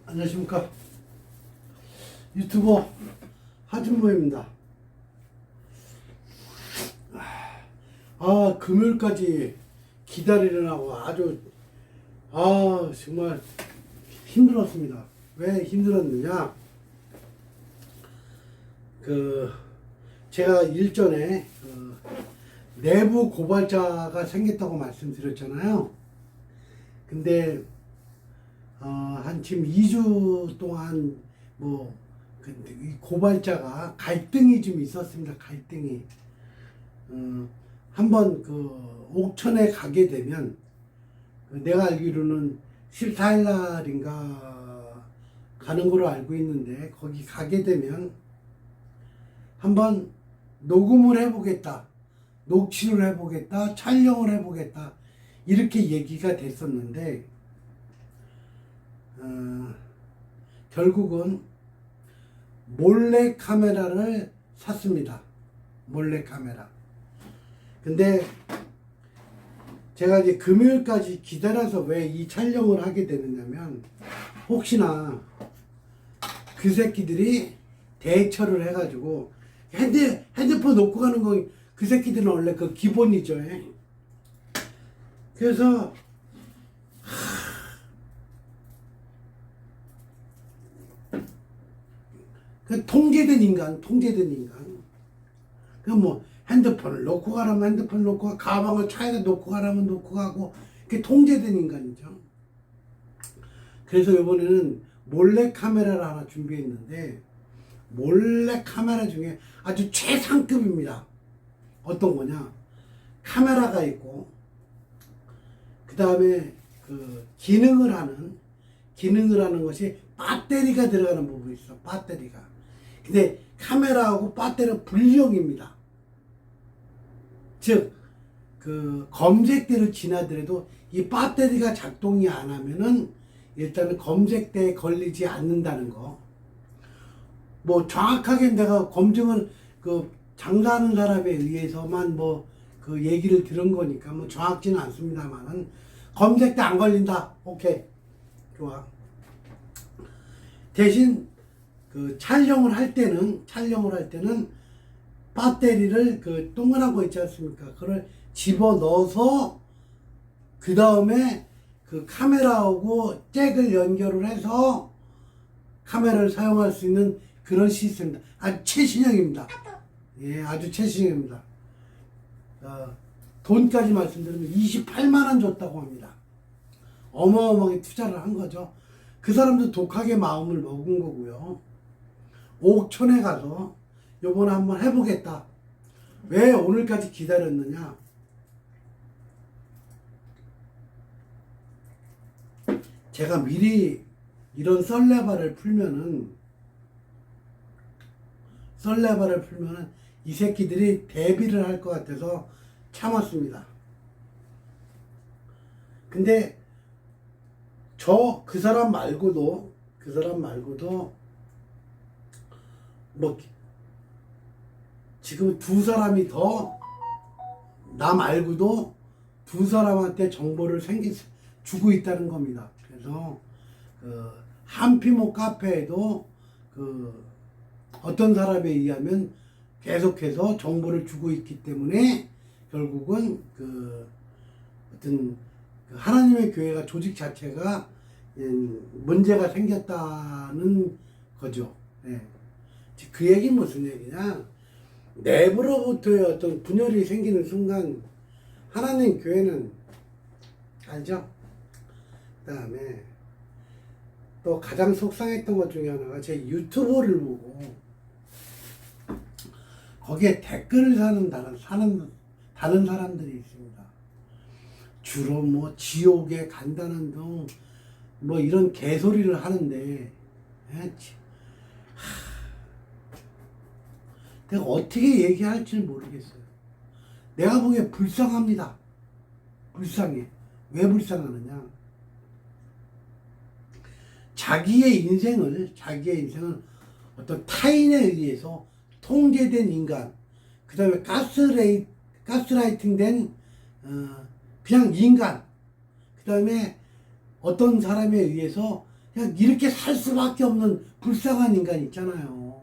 안녕하십니까. 유튜버 하준모입니다. 금요일까지 기다리려고 아주 정말 힘들었습니다. 왜 힘들었느냐? 제가 일전에 내부 고발자가 생겼다고 말씀드렸잖아요. 근데 한 지금 2주 동안 이 고발자가 갈등이 좀 있었습니다. 갈등이. 한번 옥천에 가게 되면 내가 알기로는 14일날인가 가는 걸로 알고 있는데, 거기 가게 되면 한번 녹음을 해보겠다, 녹취를 해보겠다, 촬영을 해보겠다, 이렇게 얘기가 됐었는데 결국은 몰래 카메라를 샀습니다. 몰래 카메라. 근데 제가 이제 금요일까지 기다려서 왜 이 촬영을 하게 되느냐면, 혹시나 그 새끼들이 대처를 해가지고 핸드폰 놓고 가는 거, 그 새끼들은 원래 그 기본이죠. 그래서 통제된 인간. 핸드폰을 놓고 가라면 핸드폰 놓고 가, 가방을 차에다 놓고 가라면 놓고 가고, 그게 통제된 인간이죠. 그래서 이번에는 몰래 카메라를 하나 준비했는데, 몰래 카메라 중에 아주 최상급입니다. 어떤 거냐? 카메라가 있고, 그 다음에 기능을 하는 것이 배터리가 들어가는 부분이 있어. 배터리가. 근데 카메라하고 배터리는 분리형입니다. 즉, 검색대를 지나더라도 이 배터리가 작동이 안 하면은 일단은 검색대에 걸리지 않는다는 거. 정확하게 내가 검증을 장사하는 사람에 의해서만 얘기를 들은 거니까 정확지는 않습니다만은, 검색대 안 걸린다. 오케이. 좋아. 대신 촬영을 할 때는 배터리를 동그란 거 있지 않습니까? 그걸 집어 넣어서 그 다음에 카메라하고 잭을 연결을 해서 카메라를 사용할 수 있는 그런 시스템입니다. 아주 최신형입니다. 예, 아주 최신형입니다. 돈까지 말씀드리면 28만 원 줬다고 합니다. 어마어마하게 투자를 한 거죠. 그 사람도 독하게 마음을 먹은 거고요. 옥천에 가서 요번에 한번 해보겠다. 왜 오늘까지 기다렸느냐? 제가 미리 이런 썰레바를 풀면은 이 새끼들이 대비를 할 것 같아서 참았습니다. 근데 그 사람 말고도 지금 두 사람이 더, 나 말고도 두 사람한테 정보를 주고 있다는 겁니다. 그래서 한피모 카페에도 어떤 사람에 의하면 계속해서 정보를 주고 있기 때문에, 결국은 어떤 하나님의 교회가, 조직 자체가 문제가 생겼다는 거죠. 네. 그 얘기는 무슨 얘기냐? 내부로부터의 어떤 분열이 생기는 순간 하나님 교회는, 알죠? 그 다음에 또 가장 속상했던 것 중에 하나가, 제 유튜브를 보고 거기에 댓글을 다른 사람들이 있습니다. 주로 지옥에 간다는 등 이런 개소리를 하는데, 내가 어떻게 얘기할지 모르겠어요. 내가 보기에 불쌍합니다. 불쌍해. 왜 불쌍하느냐? 자기의 인생을 어떤 타인에 의해서 통제된 인간, 그 다음에 가스라이팅 된 그냥 인간, 그 다음에 어떤 사람에 의해서 그냥 이렇게 살 수밖에 없는 불쌍한 인간 있잖아요.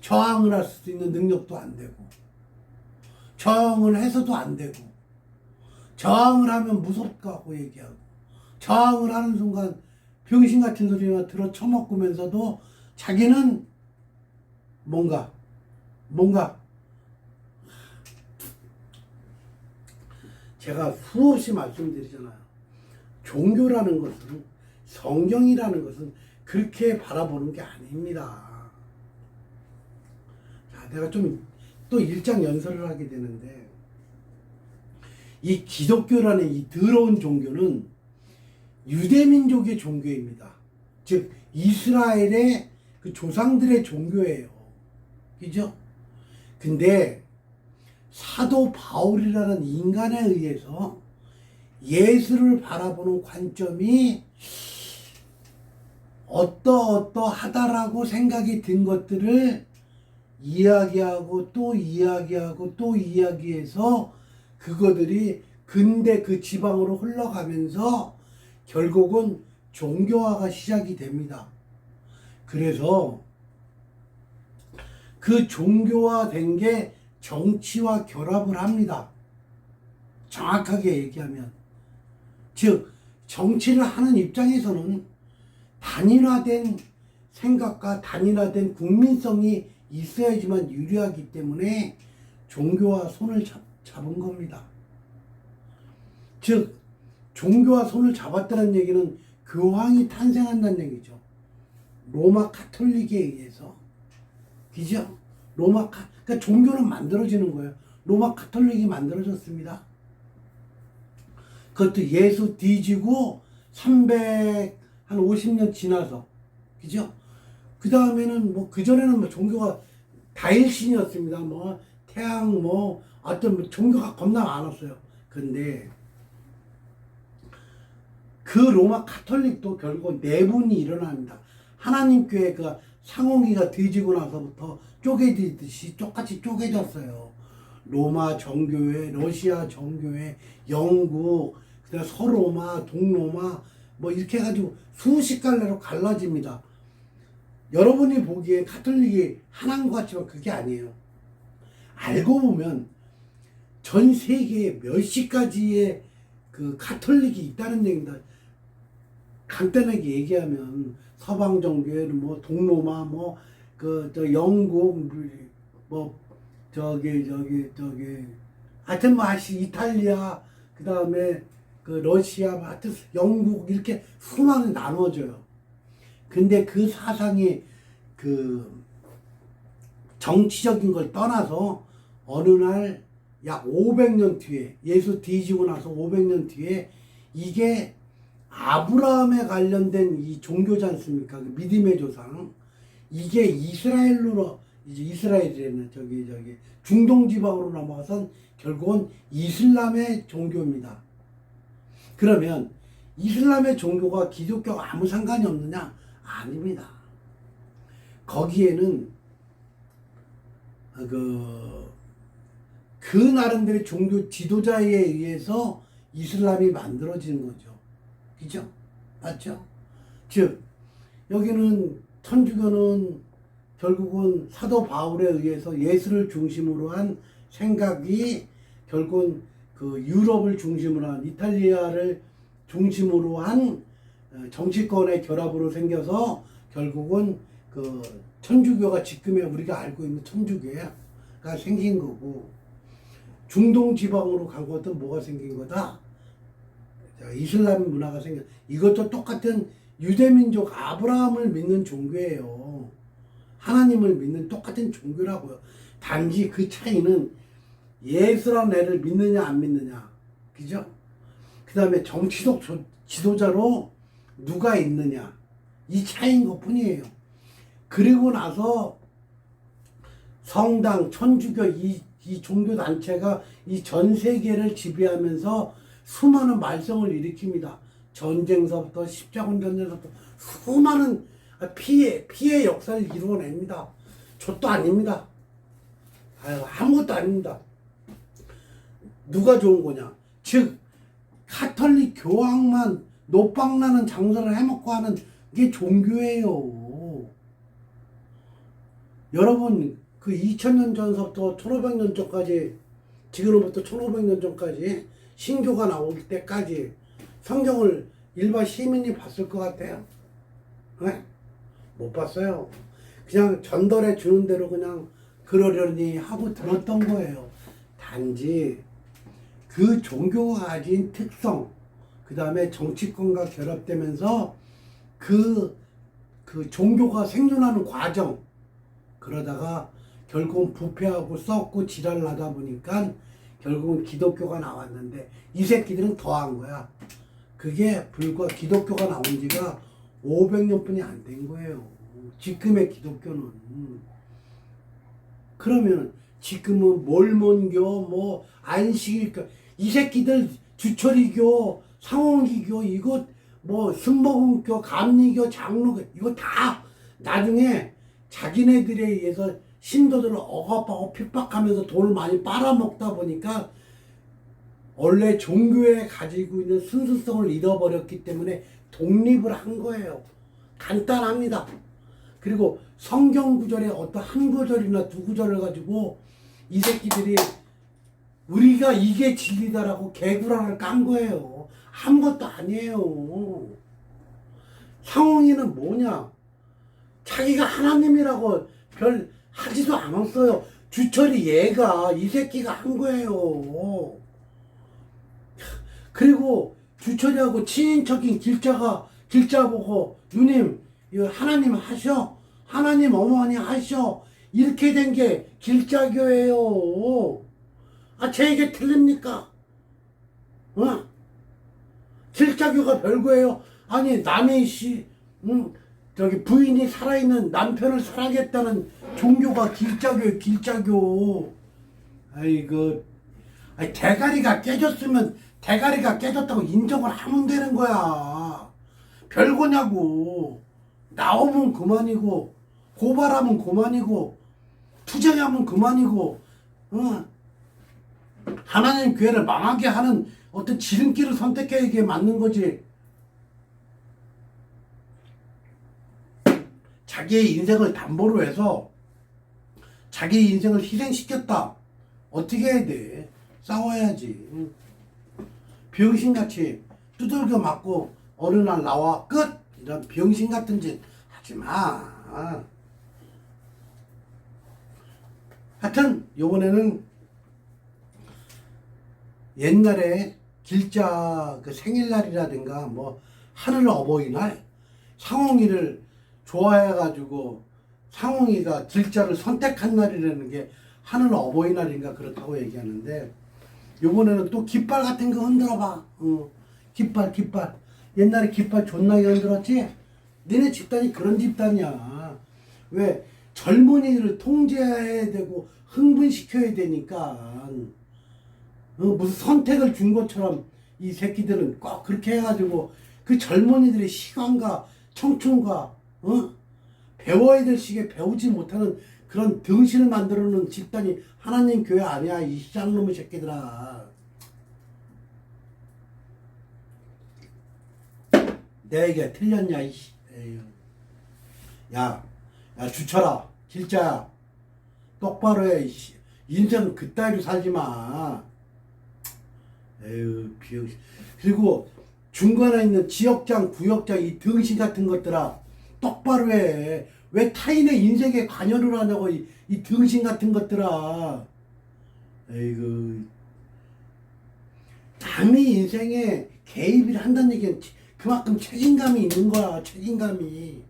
저항을 할 수 있는 능력도 안 되고, 저항을 해서도 안 되고, 저항을 하면 무섭다고 얘기하고, 저항을 하는 순간 병신 같은 소리만 들어 처먹으면서도 자기는 뭔가 제가 수없이 말씀드리잖아요. 종교라는 것은, 성경이라는 것은 그렇게 바라보는 게 아닙니다. 자, 내가 좀 또 일장 연설을 하게 되는데, 이 기독교라는 이 더러운 종교는 유대민족의 종교입니다. 즉 이스라엘의 그 조상들의 종교예요. 그죠? 근데 사도 바울이라는 인간에 의해서 예수를 바라보는 관점이 어떠하다라고 생각이 든 것들을 이야기하고 또 이야기하고 또 이야기해서 그거들이 근대 그 지방으로 흘러가면서 결국은 종교화가 시작이 됩니다. 그래서 그 종교화된 게 정치와 결합을 합니다. 정확하게 얘기하면. 즉, 정치를 하는 입장에서는 단일화된 생각과 단일화된 국민성이 있어야지만 유리하기 때문에 종교와 손을 잡은 겁니다. 즉, 종교와 손을 잡았다는 얘기는 교황이 탄생한다는 얘기죠. 로마 카톨릭에 의해서. 그죠? 그러니까 종교는 만들어지는 거예요. 로마 카톨릭이 만들어졌습니다. 그것도 예수 뒤지고 350년 지나서. 그죠? 그 다음에는 그전에는 종교가 다일신이었습니다. 태양, 어떤 종교가 겁나 많았어요. 근데, 그 로마 카톨릭도 결국 내분이 일어납니다. 하나님 교회가 상홍이가 뒤지고 나서부터 쪼개지듯이 똑같이 쪼개졌어요. 로마 정교회, 러시아 정교회, 영국, 그다음 서로마, 동로마, 이렇게 해가지고 수십 갈래로 갈라집니다. 여러분이 보기에 카톨릭이 하나인 것 같지만 그게 아니에요. 알고 보면 전 세계에 몇십 가지의 그 카톨릭이 있다는 얘기입니다. 간단하게 얘기하면 서방 정교회, 동로마, 영국, 하여튼 이탈리아, 그 다음에 러시아, 하여튼 영국 이렇게 수많이 나눠져요. 근데 그 사상이 정치적인 걸 떠나서 어느 날 약 500년 뒤에, 예수 뒤지고 나서 500년 뒤에 이게 아브라함에 관련된 이 종교지 않습니까? 그 믿음의 조상. 이게 이스라엘로, 이제 이스라엘이라는 중동 지방으로 넘어가선 결국은 이슬람의 종교입니다. 그러면 이슬람의 종교가 기독교와 아무 상관이 없느냐? 아닙니다. 거기에는 그 나름대로의 종교 지도자에 의해서 이슬람이 만들어지는 거죠. 그죠? 맞죠? 즉, 여기는 천주교는 결국은 사도 바울에 의해서 예수를 중심으로 한 생각이 결국은 그 유럽을 중심으로 한 이탈리아를 중심으로 한 정치권의 결합으로 생겨서 결국은 그 천주교가 지금의 우리가 알고 있는 천주교가 생긴 거고, 중동 지방으로 간 것은 뭐가 생긴 거다? 이슬람 문화가 생겨. 이것도 똑같은 유대민족 아브라함을 믿는 종교예요. 하나님을 믿는 똑같은 종교라고요. 단지 그 차이는 예수라는 애를 믿느냐 안 믿느냐. 그죠? 그 다음에 정치적 지도자로 누가 있느냐. 이 차이인 것 뿐이에요. 그리고 나서 성당, 천주교 이 종교단체가 이 전 세계를 지배하면서 수많은 말썽을 일으킵니다. 전쟁서부터 십자군 전쟁서부터 수많은 피해 역사를 이루어냅니다. 저도 아닙니다. 아무것도 아닙니다. 누가 좋은 거냐? 즉 카톨릭 교황만 노빵나는 장사를 해먹고 하는 게 종교예요. 여러분 그 2000년 전서부터 1500년 전까지, 지금으로부터 1500년 전까지 신교가 나올 때까지 성경을 일반 시민이 봤을 것 같아요? 네? 못 봤어요. 그냥 전달해 주는 대로 그냥 그러려니 하고 들었던 거예요. 단지 그 종교가 가진 특성, 그 다음에 정치권과 결합되면서 그 종교가 생존하는 과정, 그러다가 결국은 부패하고 썩고 지랄을 하다 보니까 결국은 기독교가 나왔는데, 이 새끼들은 더한 거야. 그게 불과 기독교가 나온 지가 500년 뿐이 안 된 거예요. 지금의 기독교는. 그러면 지금은 몰몬교, 뭐 안식일교, 이 새끼들 주철이교, 상홍기교, 이거 뭐 순복음교, 감리교, 장로교, 이거 다 나중에 자기네들에 의해서 신도들을 억압하고 핍박하면서 돈을 많이 빨아먹다 보니까 원래 종교에 가지고 있는 순수성을 잃어버렸기 때문에 독립을 한 거예요. 간단합니다. 그리고 성경 구절에 어떤 한 구절이나 두 구절을 가지고 이 새끼들이 우리가 이게 진리다라고 개구라를 깐 거예요. 아무것도 아니에요. 상홍이는 뭐냐? 자기가 하나님이라고 별 하지도 않았어요. 주철이 얘가, 이 새끼가 한 거예요. 그리고 주철이하고 친인척인 길자 보고 누님 이거 하나님 하셔, 하나님 어머니 하셔, 이렇게 된 게 길자교예요. 아, 제 얘기 틀립니까? 어? 길자교가 별거예요. 아니 남의 저기 부인이 살아있는 남편을 사랑했다는 종교가 길자교예요. 길자교. 아이고, 아니 대가리가 깨졌으면 대가리가 깨졌다고 인정을 하면 되는 거야. 별거냐고. 나오면 그만이고, 고발하면 그만이고, 투쟁하면 그만이고, 하나님 교회를 망하게 하는 어떤 지름길을 선택해야 이게 맞는 거지. 자기의 인생을 담보로 해서 자기 인생을 희생시켰다. 어떻게 해야 돼? 싸워야지. 병신같이 두들겨 맞고 어느 날 나와 끝! 이런 병신 같은 짓 하지 마. 하여튼 요번에는 옛날에 길자 그 생일날이라든가 뭐 하늘 어버이날 상홍이를 좋아해가지고 상홍이가 길자를 선택한 날이라는 게 하늘 어버이날인가 그렇다고 얘기하는데, 요번에는 또 깃발 같은 거 흔들어봐. 깃발. 옛날에 깃발 존나게 흔들었지? 너네 집단이 그런 집단이야. 왜? 젊은이들을 통제해야 되고 흥분시켜야 되니까 무슨 선택을 준 것처럼 이 새끼들은 꼭 그렇게 해가지고 그 젊은이들의 시간과 청춘과 배워야 될 시기에 배우지 못하는 그런 등신을 만들어 놓은 집단이 하나님 교회 아니야, 이 쌍놈의 새끼들아. 내 얘기가 틀렸냐, 이씨. 야, 주철아, 길자야, 똑바로 해, 이씨. 인생 그따위로 살지 마. 에휴, 비용신. 그리고 중간에 있는 지역장, 구역장, 이 등신 같은 것들아, 똑바로 해. 왜 타인의 인생에 관여를 하냐고, 이 등신 같은 것들아. 에이구. 남의 인생에 개입을 한다는 얘기는 그만큼 책임감이 있는 거야, 책임감이.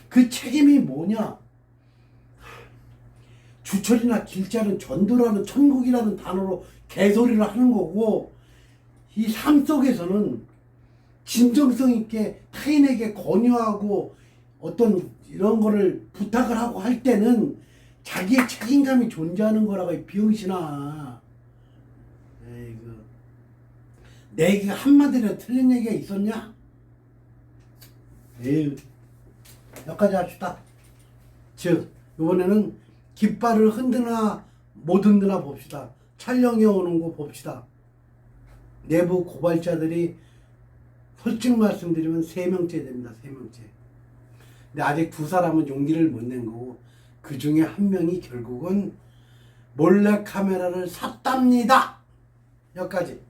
그 책임이 뭐냐? 주철이나 길자는 전도라는 천국이라는 단어로 개소리를 하는 거고, 이 삶 속에서는 진정성 있게 타인에게 권유하고 어떤 이런 거를 부탁을 하고 할 때는 자기의 책임감이 존재하는 거라고, 이 비용신아. 에이구. 내 얘기가 한마디로 틀린 얘기가 있었냐? 에휴. 여기까지 합시다. 즉, 이번에는 깃발을 흔드나 못 흔드나 봅시다. 촬영해 오는 거 봅시다. 내부 고발자들이 솔직히 말씀드리면 3명째 됩니다. 3명째. 근데 아직 2사람은 용기를 못 낸 거고, 그 중에 1명이 결국은 몰래 카메라를 샀답니다. 여기까지.